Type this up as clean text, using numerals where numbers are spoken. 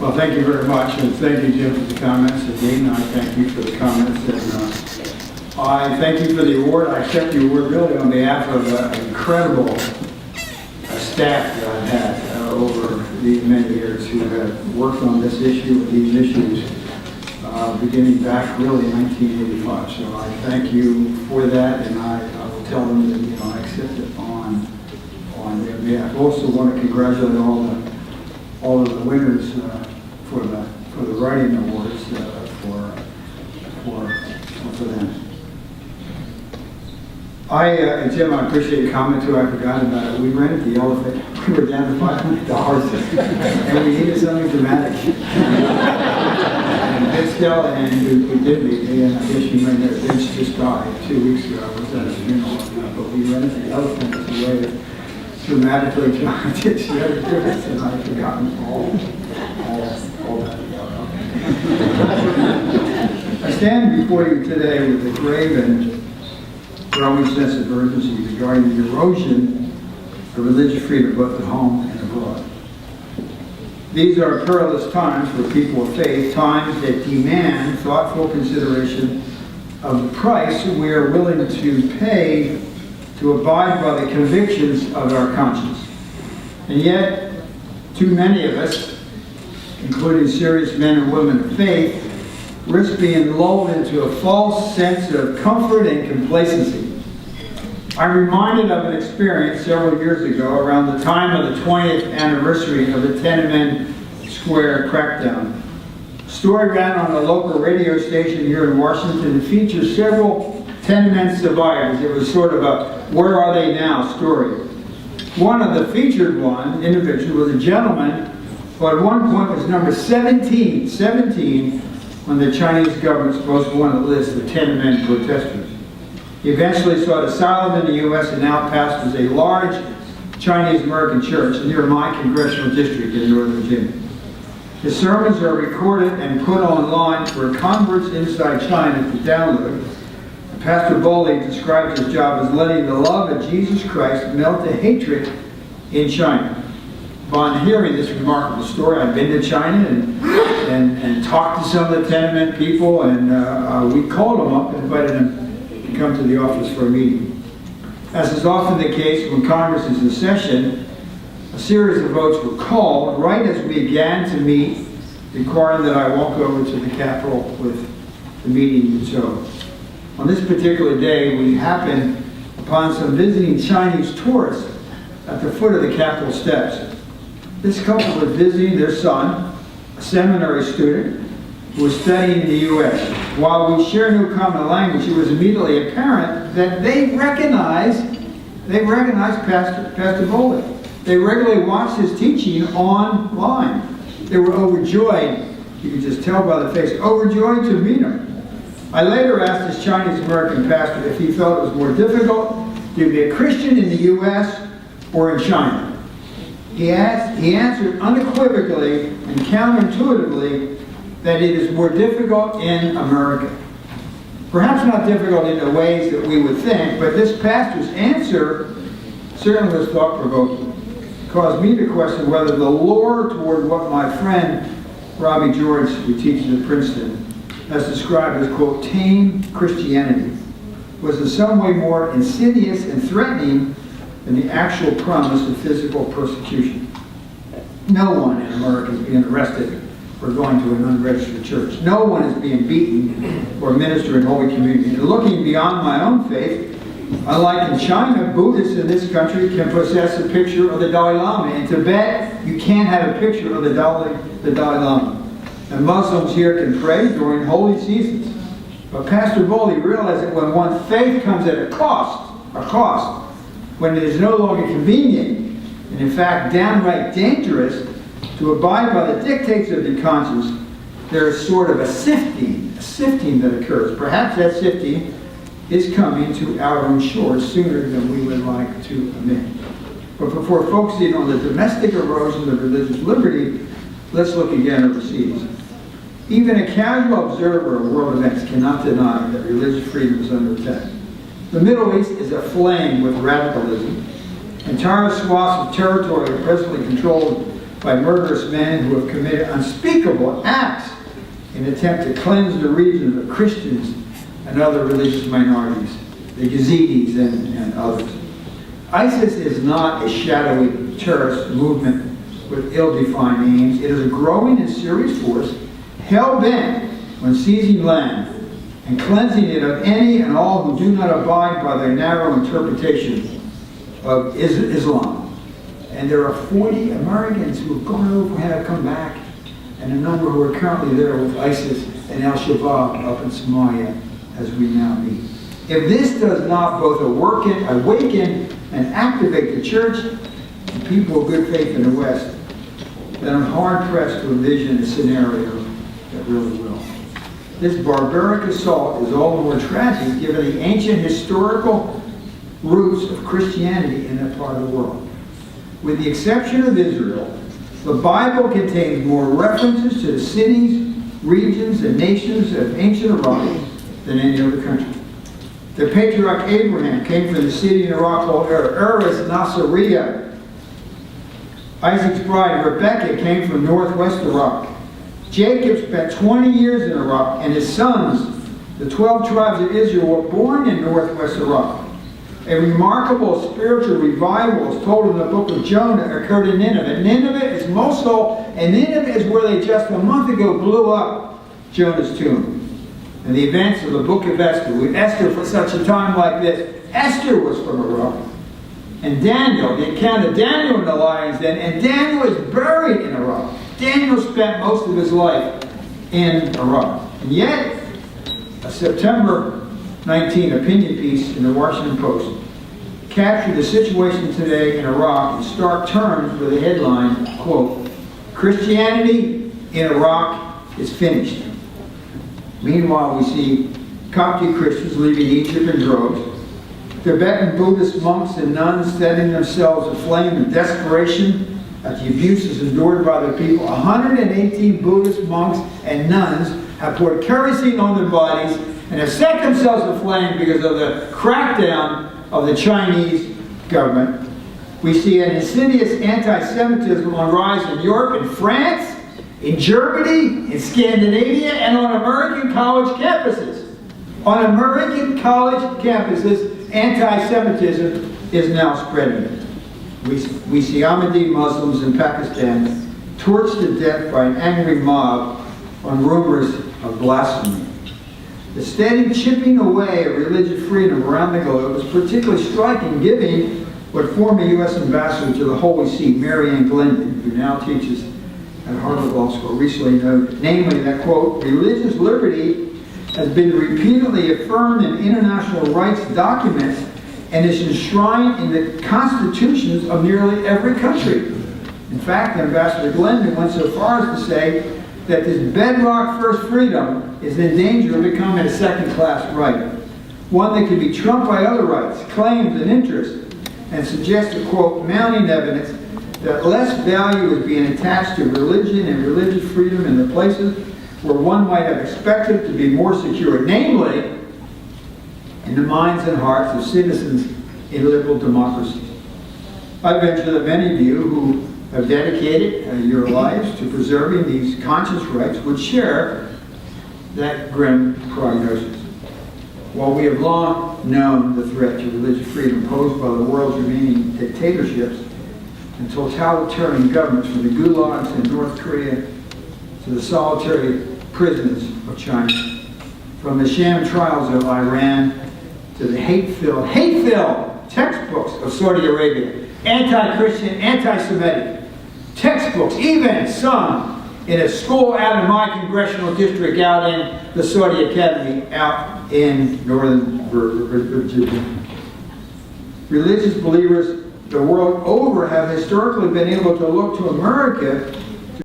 Well, thank you very much, and thank you, Jim, for the comments. Again, I thank you for the comments, and I thank you for the award. I accept the award really on behalf of an incredible staff that I've had over these many years who have worked on this issue, these issues, beginning back really in 1985. So I thank you for that, and I will tell them that I accept it on their behalf. I also want to congratulate all of the winners for the writing awards for them. Jim, I appreciate your comment too. I forgot about it. We rented the elephant. We were down to $500, and we needed something dramatic. And Vince Callahan, who did meet me, and I guess you may know, Vince just died 2 weeks ago. I was at his funeral, but we rented the elephant as a way of dramatically trying to share the difference, and I've forgotten all that. I stand before you today with a grave and growing sense of urgency regarding the erosion of religious freedom both at home and abroad. These are perilous times for people of faith, times that demand thoughtful consideration of the price we are willing to pay to abide by the convictions of our conscience. And yet, too many of us, including serious men and women of faith, risk being lulled into a false sense of comfort and complacency. I'm reminded of an experience several years ago around the time of the 20th anniversary of the Tiananmen Square crackdown. A story ran on a local radio station here in Washington and featured several Tiananmen survivors. It was sort of a "where are they now" story. One of the featured individual was a gentleman who at one point was number 17 when the Chinese government supposed to want to list the Tiananmen protesters. He eventually sought asylum in the U.S. and now pastors a large Chinese-American church near my congressional district in Northern Virginia. His sermons are recorded and put online for converts inside China to download. Pastor Bowley described his job as letting the love of Jesus Christ melt the hatred in China. Upon hearing this remarkable story, I've been to China and talked to some of the Tiananmen people, and we called them up and invited them to come to the office for a meeting. As is often the case when Congress is in session, a series of votes were called right as we began to meet, requiring that I walk over to the Capitol with the meeting. So, on this particular day, we happened upon some visiting Chinese tourists at the foot of the Capitol steps. This couple was visiting their son, a seminary student, who was studying in the U.S. While we share no common language, it was immediately apparent that they recognized Pastor Bowley. They regularly watched his teaching online. They were overjoyed, you could just tell by the face, overjoyed to meet him. I later asked this Chinese-American pastor if he felt it was more difficult to be a Christian in the U.S. or in China. He answered unequivocally and counterintuitively that it is more difficult in America. Perhaps not difficult in the ways that we would think, but this pastor's answer certainly was thought-provoking. It caused me to question whether the lure toward what my friend Robbie George, who teaches at Princeton, has described as, quote, tame Christianity, was in some way more insidious and threatening than the actual promise of physical persecution. No one in America is being arrested for going to an unregistered church. No one is being beaten or minister in Holy Communion. And looking beyond my own faith, unlike in China, Buddhists in this country can possess a picture of the Dalai Lama. In Tibet, you can't have a picture of the Dalai Lama. And Muslims here can pray during holy seasons. But Pastor Bowley realized that when one's faith comes at a cost, when it is no longer convenient, and in fact downright dangerous, to abide by the dictates of the conscience, there is sort of a sifting that occurs. Perhaps that sifting is coming to our own shores sooner than we would like to admit. But before focusing on the domestic erosion of religious liberty, let's look again overseas. Even a casual observer of world events cannot deny that religious freedom is under attack. The Middle East is aflame with radicalism. Entire swaths of territory are presently controlled by murderous men who have committed unspeakable acts in an attempt to cleanse the region of Christians and other religious minorities, the Yazidis and others. ISIS is not a shadowy terrorist movement with ill-defined aims. It is a growing and serious force, hell-bent on seizing land and cleansing it of any and all who do not abide by their narrow interpretation of Islam. And there are 40 Americans who have gone over and have come back, and a number who are currently there with ISIS and Al-Shabaab up in Somalia as we now meet. If this does not both awaken and activate the church and people of good faith in the West, then I'm hard-pressed to envision a scenario that really will. This barbaric assault is all the more tragic given the ancient historical roots of Christianity in that part of the world. With the exception of Israel, the Bible contains more references to the cities, regions, and nations of ancient Iraq than any other country. The patriarch Abraham came from the city in Iraq called Eretz Nasiriyah. Isaac's bride Rebekah came from northwest Iraq. Jacob spent 20 years in Iraq, and his sons, the 12 tribes of Israel, were born in northwest Iraq. A remarkable spiritual revival is told in the book of Jonah occurred in Nineveh. Nineveh is Mosul, and Nineveh is where they just a month ago blew up Jonah's tomb. And the events of the book of Esther, with Esther for such a time like this, Esther was from Iraq. And Daniel, the account of Daniel in the lion's den, and Daniel is buried in Iraq. Daniel spent most of his life in Iraq. And yet, a September 19 opinion piece in the Washington Post captured the situation today in Iraq in stark terms with the headline, quote, "Christianity in Iraq is finished." Meanwhile, we see Coptic Christians leaving Egypt in droves, Tibetan Buddhist monks and nuns setting themselves aflame in desperation at the abuses endured by the people. 118 Buddhist monks and nuns have poured kerosene on their bodies and have set themselves aflame because of the crackdown of the Chinese government. We see an insidious anti-Semitism on rise in Europe, in France, in Germany, in Scandinavia, and on American college campuses. On American college campuses, anti-Semitism is now spreading. We see Ahmadi Muslims in Pakistan torched to death by an angry mob on rumors of blasphemy. The steady chipping away of religious freedom around the globe is particularly striking given what former U.S. Ambassador to the Holy See, Mary Ann Glendon, who now teaches at Harvard Law School, recently noted, namely that, quote, "religious liberty has been repeatedly affirmed in international rights documents and is enshrined in the constitutions of nearly every country." In fact, Ambassador Glendon went so far as to say that this bedrock first freedom is in danger of becoming a second-class right, one that could be trumped by other rights, claims, and interests, and suggested, quote, "mounting evidence that less value is being attached to religion and religious freedom in the places where one might have expected to be more secure, namely, in the minds and hearts of citizens in liberal democracies." I venture that many of you who have dedicated your lives to preserving these conscience rights would share that grim prognosis. While we have long known the threat to religious freedom posed by the world's remaining dictatorships and totalitarian governments, from the gulags in North Korea to the solitary prisons of China, from the sham trials of Iran to the hate-filled textbooks of Saudi Arabia, anti-Christian, anti-Semitic textbooks, even some in a school out in my congressional district out in the Saudi Academy out in northern Virginia. Religious believers the world over have historically been able to look to America